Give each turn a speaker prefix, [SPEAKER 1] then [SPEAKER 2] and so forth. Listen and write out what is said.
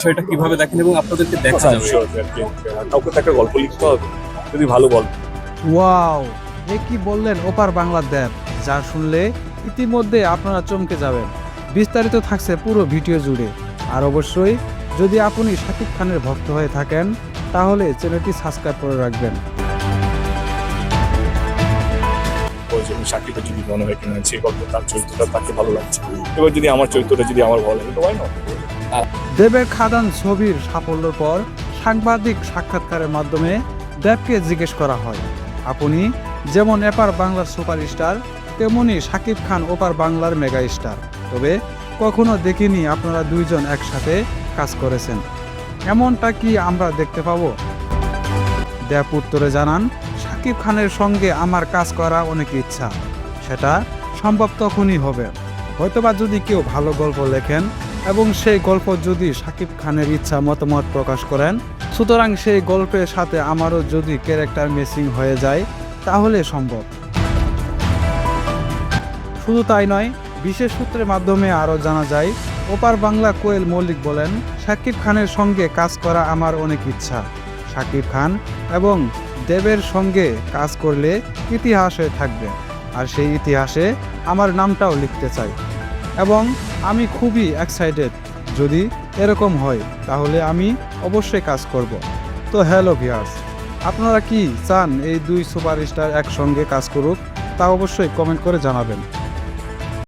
[SPEAKER 1] বিষয়টা কিভাবে দেখেন এবং আপনাদেরকে দেখা যাবে?
[SPEAKER 2] কাউকে তো একটা গল্প লিখতে হবে, যদি ভালো গল্প।
[SPEAKER 3] ওয়াও, এ কি বললেন ওপার বাংলার দেব, যা শুনলে ইতিমধ্যে আপনারা চমকে যাবেন। বিস্তারিত থাকছে পুরো ভিডিও জুড়ে। আর অবশ্যই যদি আপনি শাকিব খানের ভক্ত হয়ে থাকেন তাহলে চ্যানেলটি সাবস্ক্রাইব করে রাখবেন।
[SPEAKER 2] সাকিবের যদি মনে হয় কিনা যে গল্প তার চরিত্রটা তাকে ভালো লাগছে, এবার যদি আমার চরিত্রটা যদি আমার ভালো লাগে তো হয় না।
[SPEAKER 3] দেবের খাদান ছবির সাফল্যের পর সাংবাদিক সাক্ষাৎকারের মাধ্যমে দেবকে জিজ্ঞেস করা হয়, আপনি যেমন এপার বাংলার সুপারস্টার তেমনি শাকিব খান ওপার বাংলার মেগা স্টার, তবে কখনো দেখিনি আপনারা দুইজন একসাথে কাজ করেছেন, এমনটা কি আমরা দেখতে পাবো? দেব উত্তরে জানান, শাকিব খানের সঙ্গে আমার কাজ করা অনেক ইচ্ছা, সেটা সম্ভব তখনই হবে, হয়তোবা যদি কেউ ভালো গল্প লেখেন এবং সেই গল্প যদি শাকিব খানের ইচ্ছা মতামত প্রকাশ করেন, সুতরাং সেই গল্পের সাথে আমারও যদি ক্যারেক্টার ম্যাচিং হয়ে যায় তাহলে সম্ভব। শুধু তাই নয়, বিশেষ সূত্রের মাধ্যমে আরও জানা যায়, ওপার বাংলা কোয়েল মল্লিক বলেন, শাকিব খানের সঙ্গে কাজ করা আমার অনেক ইচ্ছা, শাকিব খান এবং দেবের সঙ্গে কাজ করলে ইতিহাস হয়ে থাকবে, আর সেই ইতিহাসে আমার নামটাও লিখতে চাই এবং আমি খুবই এক্সাইটেড, যদি এরকম হয় তাহলে আমি অবশ্যই কাজ করব। তো হ্যালো ভিউয়ার্স, আপনারা কি চান এই দুই সুপারস্টার একসঙ্গে কাজ করুক? তা অবশ্যই কমেন্ট করে জানাবেন।